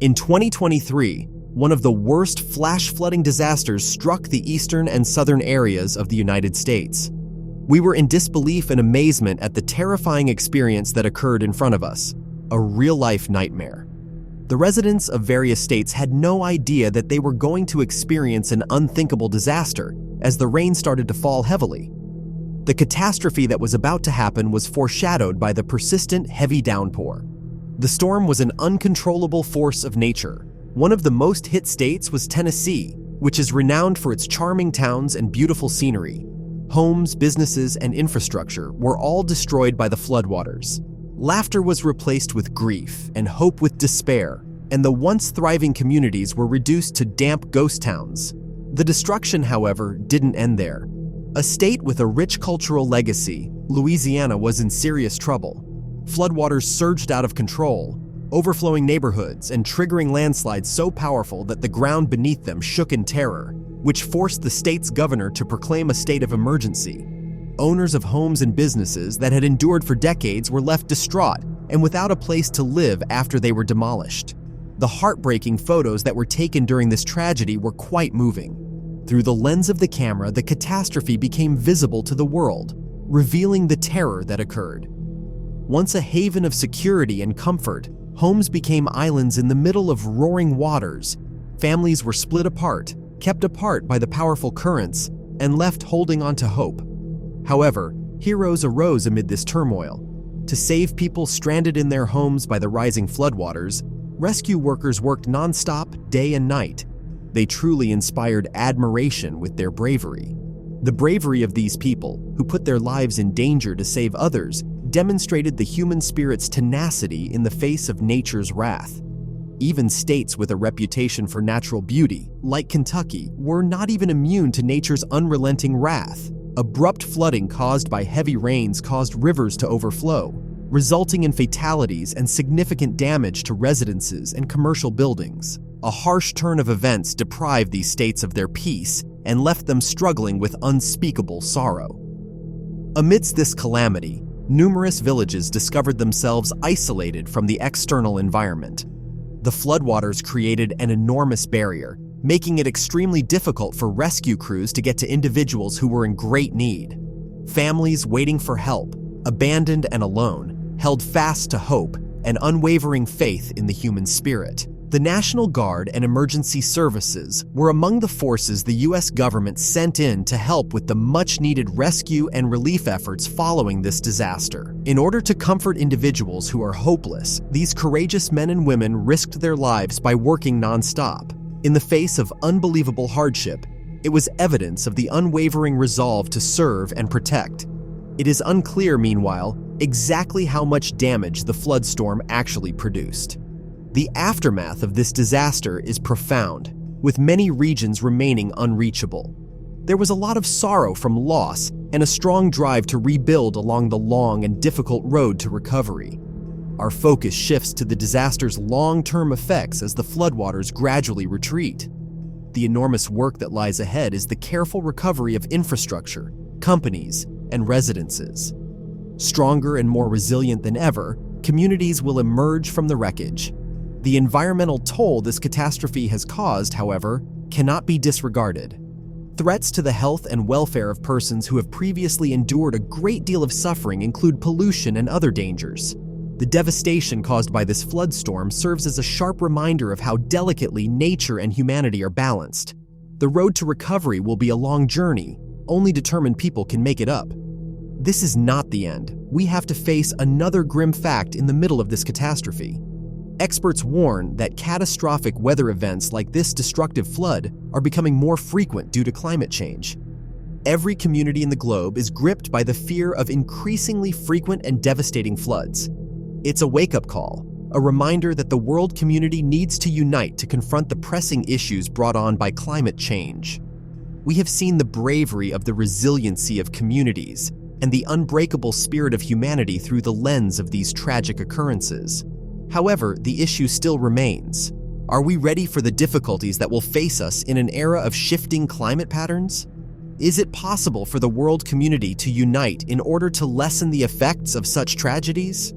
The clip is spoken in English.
In 2023, one of the worst flash flooding disasters struck the eastern and southern areas of the United States. We were in disbelief and amazement at the terrifying experience that occurred in front of us, a real-life nightmare. The residents of various states had no idea that they were going to experience an unthinkable disaster as the rain started to fall heavily. The catastrophe that was about to happen was foreshadowed by the persistent heavy downpour. The storm was an uncontrollable force of nature. One of the most hit states was Tennessee, which is renowned for its charming towns and beautiful scenery. Homes, businesses, and infrastructure were all destroyed by the floodwaters. Laughter was replaced with grief and hope with despair, and the once thriving communities were reduced to damp ghost towns. The destruction, however, didn't end there. A state with a rich cultural legacy, Louisiana was in serious trouble. Floodwaters surged out of control, overflowing neighborhoods and triggering landslides so powerful that the ground beneath them shook in terror, which forced the state's governor to proclaim a state of emergency. Owners of homes and businesses that had endured for decades were left distraught and without a place to live after they were demolished. The heartbreaking photos that were taken during this tragedy were quite moving. Through the lens of the camera, the catastrophe became visible to the world, revealing the terror that occurred. Once a haven of security and comfort, homes became islands in the middle of roaring waters. Families were split apart, kept apart by the powerful currents, and left holding on to hope. However, heroes arose amid this turmoil. To save people stranded in their homes by the rising floodwaters, rescue workers worked nonstop, day and night. They truly inspired admiration with their bravery. The bravery of these people, who put their lives in danger to save others, demonstrated the human spirit's tenacity in the face of nature's wrath. Even states with a reputation for natural beauty, like Kentucky, were not even immune to nature's unrelenting wrath. Abrupt flooding caused by heavy rains caused rivers to overflow, resulting in fatalities and significant damage to residences and commercial buildings. A harsh turn of events deprived these states of their peace and left them struggling with unspeakable sorrow. Amidst this calamity, numerous villages discovered themselves isolated from the external environment. The floodwaters created an enormous barrier, making it extremely difficult for rescue crews to get to individuals who were in great need. Families waiting for help, abandoned and alone, held fast to hope and unwavering faith in the human spirit. The National Guard and emergency services were among the forces the U.S. government sent in to help with the much-needed rescue and relief efforts following this disaster. In order to comfort individuals who are hopeless, these courageous men and women risked their lives by working non-stop. In the face of unbelievable hardship, it was evidence of the unwavering resolve to serve and protect. It is unclear, meanwhile, exactly how much damage the flood storm actually produced. The aftermath of this disaster is profound, with many regions remaining unreachable. There was a lot of sorrow from loss and a strong drive to rebuild along the long and difficult road to recovery. Our focus shifts to the disaster's long-term effects as the floodwaters gradually retreat. The enormous work that lies ahead is the careful recovery of infrastructure, companies, and residences. Stronger and more resilient than ever, communities will emerge from the wreckage. The environmental toll this catastrophe has caused, however, cannot be disregarded. Threats to the health and welfare of persons who have previously endured a great deal of suffering include pollution and other dangers. The devastation caused by this flood storm serves as a sharp reminder of how delicately nature and humanity are balanced. The road to recovery will be a long journey. Only determined people can make it up. This is not the end. We have to face another grim fact in the middle of this catastrophe. Experts warn that catastrophic weather events like this destructive flood are becoming more frequent due to climate change. Every community in the globe is gripped by the fear of increasingly frequent and devastating floods. It's a wake-up call, a reminder that the world community needs to unite to confront the pressing issues brought on by climate change. We have seen the bravery of the resiliency of communities and the unbreakable spirit of humanity through the lens of these tragic occurrences. However, the issue still remains. Are we ready for the difficulties that will face us in an era of shifting climate patterns? Is it possible for the world community to unite in order to lessen the effects of such tragedies?